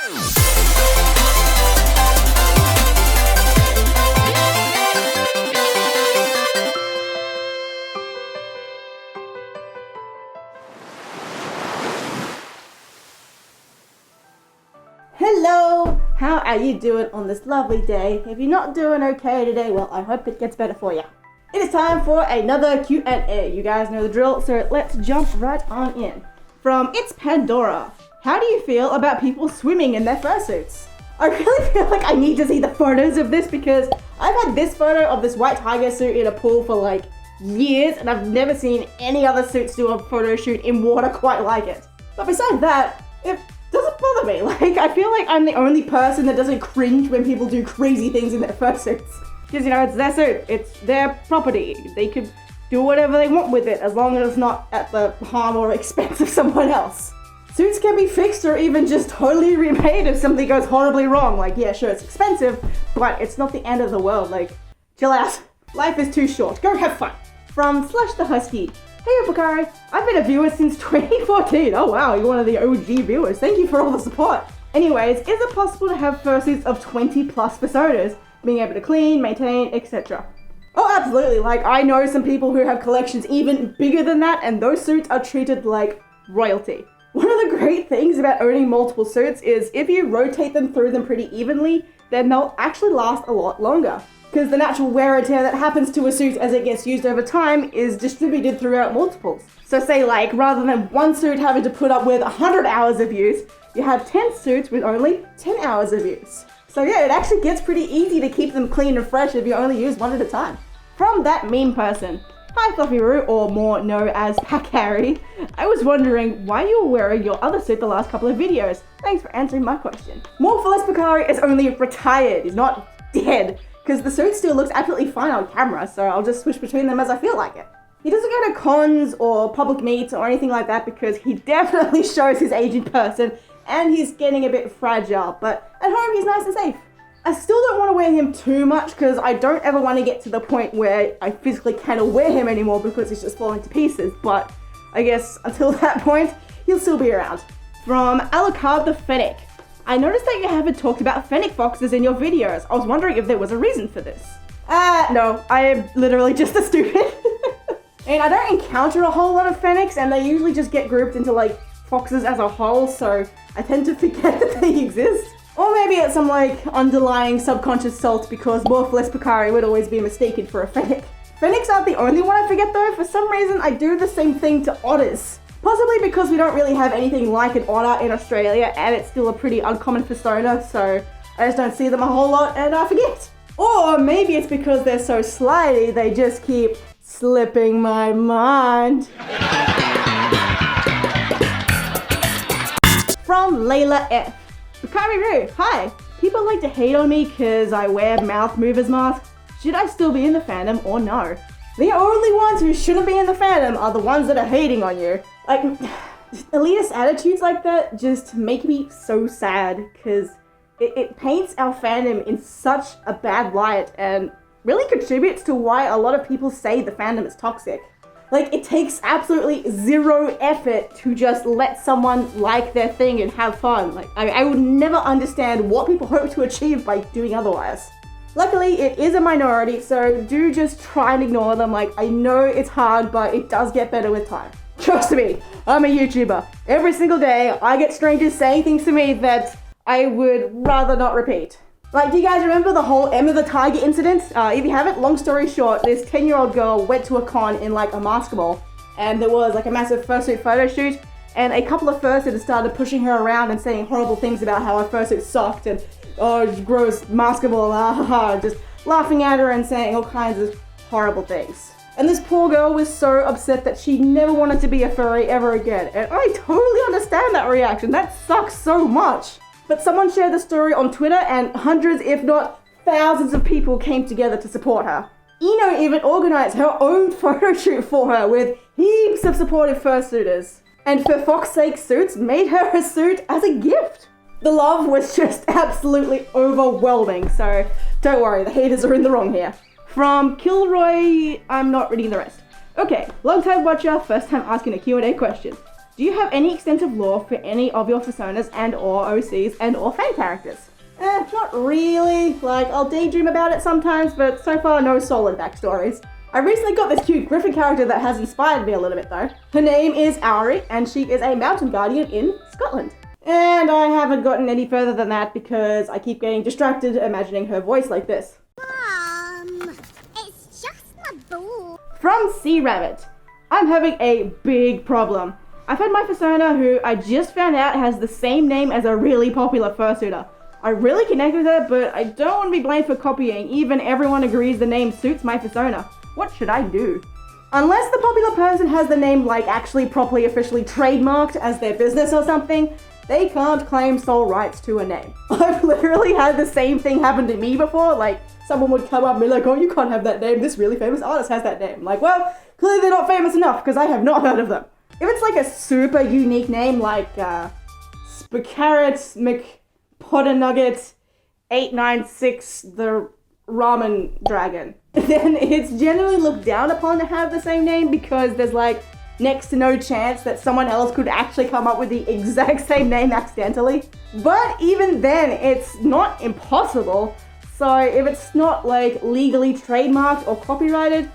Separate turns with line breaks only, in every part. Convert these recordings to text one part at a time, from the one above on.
Hello! How are you doing on this lovely day? If you're not doing okay today, well, I hope it gets better for you. It is time for another Q&A. You guys know the drill, so let's jump right on in. From It's Pandora. How do you feel about people swimming in their fursuits? I really feel like I need to see the photos of this because I've had this photo of this white tiger suit in a pool for like years and I've never seen any other suits do a photo shoot in water quite like it. But besides that, it doesn't bother me. Like, I feel like I'm the only person that doesn't cringe when people do crazy things in their fursuits. Because, you know, it's their suit, it's their property. They could do whatever they want with it as long as it's not at the harm or expense of someone else. Suits can be fixed or even just totally remade if something goes horribly wrong. Like, yeah, sure, it's expensive, but it's not the end of the world. Like, chill out. Life is too short. Go have fun. From Slash the Husky. Hey Pocari, I've been a viewer since 2014. Oh wow, you're one of the OG viewers. Thank you for all the support. Anyways, is it possible to have fursuits of 20 plus personas, being able to clean, maintain, etc.? Oh, absolutely. Like, I know some people who have collections even bigger than that, and those suits are treated like royalty. One of the great things about owning multiple suits is if you rotate them through them pretty evenly, then they'll actually last a lot longer. Because the natural wear and tear that happens to a suit as it gets used over time is distributed throughout multiples. So say like, rather than one suit having to put up with 100 hours of use, you have 10 suits with only 10 hours of use. So yeah, it actually gets pretty easy to keep them clean and fresh if you only use one at a time. From That Meme Person. Hi Fluffy-roo, or more known as Pocari. I was wondering why you were wearing your other suit the last couple of videos. Thanks for answering my question. More for less, Pocari is only retired, he's not dead. Because the suit still looks absolutely fine on camera, so I'll just switch between them as I feel like it. He doesn't go to cons or public meets or anything like that because he definitely shows his age in person and he's getting a bit fragile, but at home he's nice and safe. I still don't want to wear him too much because I don't ever want to get to the point where I physically cannot wear him anymore because he's just falling to pieces, but I guess until that point, he'll still be around. From Alucard the Fennec. I noticed that you haven't talked about fennec foxes in your videos. I was wondering if there was a reason for this. No, I am literally just a stupid. And I don't encounter a whole lot of fennecs and they usually just get grouped into like foxes as a whole, so I tend to forget that they exist. Or maybe it's some like underlying subconscious salt because Morphless Pocari would always be mistaken for a fennec. Fennecs aren't the only one I forget though. For some reason I do the same thing to otters. Possibly because we don't really have anything like an otter in Australia and it's still a pretty uncommon persona, so I just don't see them a whole lot and I forget. Or maybe it's because they're so slimy, they just keep slipping my mind. From Layla F. Pocari-roo, hi! People like to hate on me because I wear mouth movers masks. Should I still be in the fandom or no? The only ones who shouldn't be in the fandom are the ones that are hating on you. Like, elitist attitudes like that just make me so sad because it paints our fandom in such a bad light and really contributes to why a lot of people say the fandom is toxic. Like, it takes absolutely zero effort to just let someone like their thing and have fun. Like, I would never understand what people hope to achieve by doing otherwise. Luckily, it is a minority, so do just try and ignore them. Like, I know it's hard, but it does get better with time. Trust me, I'm a YouTuber. Every single day, I get strangers saying things to me that I would rather not repeat. Like, do you guys remember the whole Emma the Tiger incident? If you haven't, long story short, this 10-year-old girl went to a con in like a basketball, and there was like a massive fursuit photo shoot, and a couple of fursuiters started pushing her around and saying horrible things about how her fursuit sucked, and oh, gross basketball, just laughing at her and saying all kinds of horrible things. And this poor girl was so upset that she never wanted to be a furry ever again. And I totally understand that reaction. That sucks so much. But someone shared the story on Twitter and hundreds, if not thousands of people came together to support her. Eno even organized her own photo shoot for her with heaps of supportive fursuiters. And for Fox's sake, Suits made her a suit as a gift. The love was just absolutely overwhelming, so don't worry, the haters are in the wrong here. From Kilroy, I'm not reading the rest. Okay, long time watcher, first time asking a Q&A question. Do you have any extensive lore for any of your Fursunas and or OCs and or fan characters? Not really. Like, I'll daydream about it sometimes, but so far no solid backstories. I recently got this cute griffin character that has inspired me a little bit though. Her name is Auri, and she is a mountain guardian in Scotland. And I haven't gotten any further than that because I keep getting distracted imagining her voice like this.
It's just my boo.
From Sea Rabbit. I'm having a big problem. I've had my Fursona who I just found out has the same name as a really popular fursuiter. I really connect with her, but I don't want to be blamed for copying. Even everyone agrees the name suits my Fursona. What should I do? Unless the popular person has the name like actually properly officially trademarked as their business or something, they can't claim sole rights to a name. I've literally had the same thing happen to me before. Like, someone would come up and be like, oh, you can't have that name. This really famous artist has that name. I'm like, well, clearly they're not famous enough because I have not heard of them. If it's like a super unique name like Spacarrot McPotter Nugget 896 the Ramen Dragon, then it's generally looked down upon to have the same name because there's like next to no chance that someone else could actually come up with the exact same name accidentally. But even then, it's not impossible. So if it's not like legally trademarked or copyrighted,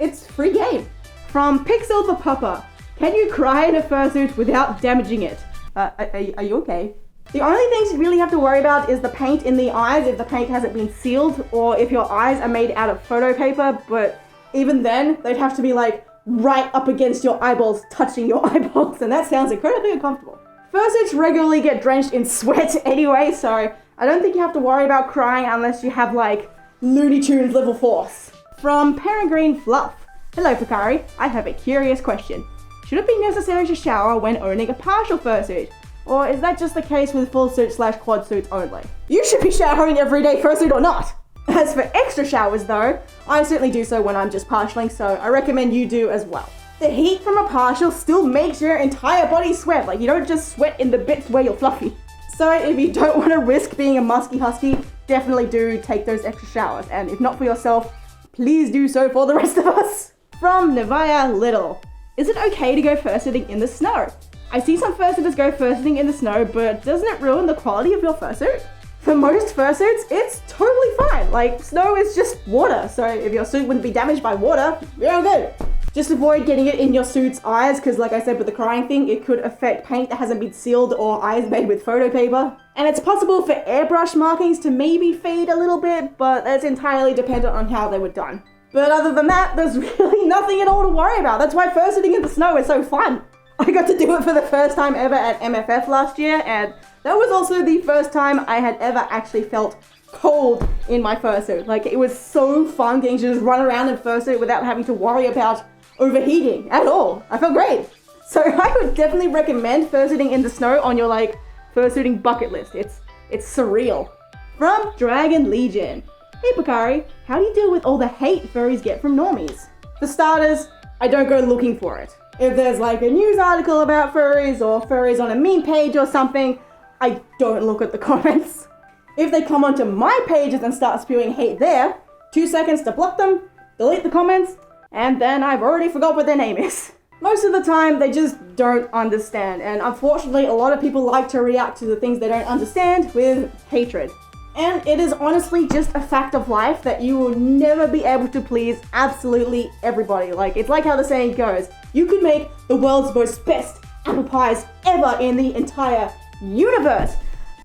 it's free game. From Pixel the Pupper. Can you cry in a fursuit without damaging it? Are you okay? The only things you really have to worry about is the paint in the eyes if the paint hasn't been sealed or if your eyes are made out of photo paper, but even then, they'd have to be like right up against your eyeballs, touching your eyeballs, and that sounds incredibly uncomfortable. Fursuits regularly get drenched in sweat anyway, so I don't think you have to worry about crying unless you have like Looney Tunes level force. From Peregrine Fluff. Hello Pocari, I have a curious question. Should it be necessary to shower when owning a partial fursuit? Or is that just the case with full suit / quad suits only? You should be showering every day, fursuit or not! As for extra showers though, I certainly do so when I'm just partialing, so I recommend you do as well. The heat from a partial still makes your entire body sweat, like you don't just sweat in the bits where you're fluffy. So if you don't want to risk being a musky husky, definitely do take those extra showers, and if not for yourself, please do so for the rest of us. From Nevia Little. Is it okay to go fursuiting in the snow? I see some fursuiters go fursuiting in the snow, but doesn't it ruin the quality of your fursuit? For most fursuits, it's totally fine. Like, snow is just water, so if your suit wouldn't be damaged by water, you're all good. Just avoid getting it in your suit's eyes, because like I said with the crying thing, it could affect paint that hasn't been sealed or eyes made with photo paper. And it's possible for airbrush markings to maybe fade a little bit, but that's entirely dependent on how they were done. But other than that, there's really nothing at all to worry about. That's why fursuiting in the snow is so fun. I got to do it for the first time ever at MFF last year, and that was also the first time I had ever actually felt cold in my fursuit. Like, it was so fun getting to just run around in fursuit without having to worry about overheating at all. I felt great. So I would definitely recommend fursuiting in the snow on your like fursuiting bucket list. It's surreal. From Dragon Legion. Hey Pocari, how do you deal with all the hate furries get from normies? For starters, I don't go looking for it. If there's like a news article about furries or furries on a meme page or something, I don't look at the comments. If they come onto my pages and start spewing hate there, 2 seconds to block them, delete the comments, and then I've already forgot what their name is. Most of the time, they just don't understand, and unfortunately, a lot of people like to react to the things they don't understand with hatred. And it is honestly just a fact of life that you will never be able to please absolutely everybody. Like, it's like how the saying goes, you could make the world's most best apple pies ever in the entire universe,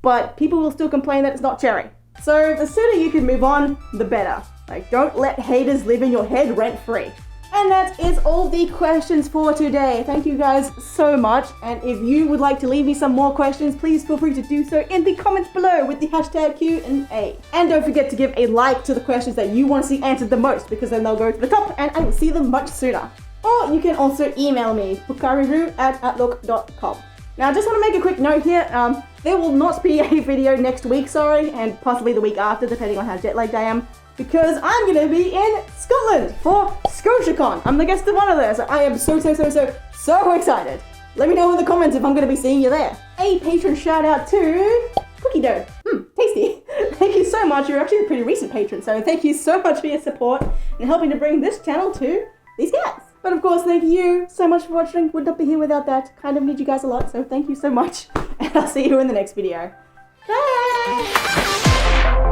but people will still complain that it's not cherry. So the sooner you can move on, the better. Like, don't let haters live in your head rent-free. And that is all the questions for today. Thank you guys so much. And if you would like to leave me some more questions, please feel free to do so in the comments below with the hashtag Q&A. And don't forget to give a like to the questions that you want to see answered the most, because then they'll go to the top and I will see them much sooner. Or you can also email me, pocariru@outlook.com. Now, I just want to make a quick note here. There will not be a video next week, sorry, and possibly the week after, depending on how jet lagged I am, because I'm going to be in Scotland for ScotiaCon. I'm the guest of one of those, so I am so excited. Let me know in the comments if I'm going to be seeing you there. A patron shout out to Cookie Dough. Tasty. Thank you so much. You're actually a pretty recent patron, so thank you so much for your support and helping to bring this channel to these guys. But of course, thank you so much for watching. Would not be here without that. Kind of need you guys a lot, so thank you so much. And I'll see you in the next video. Bye!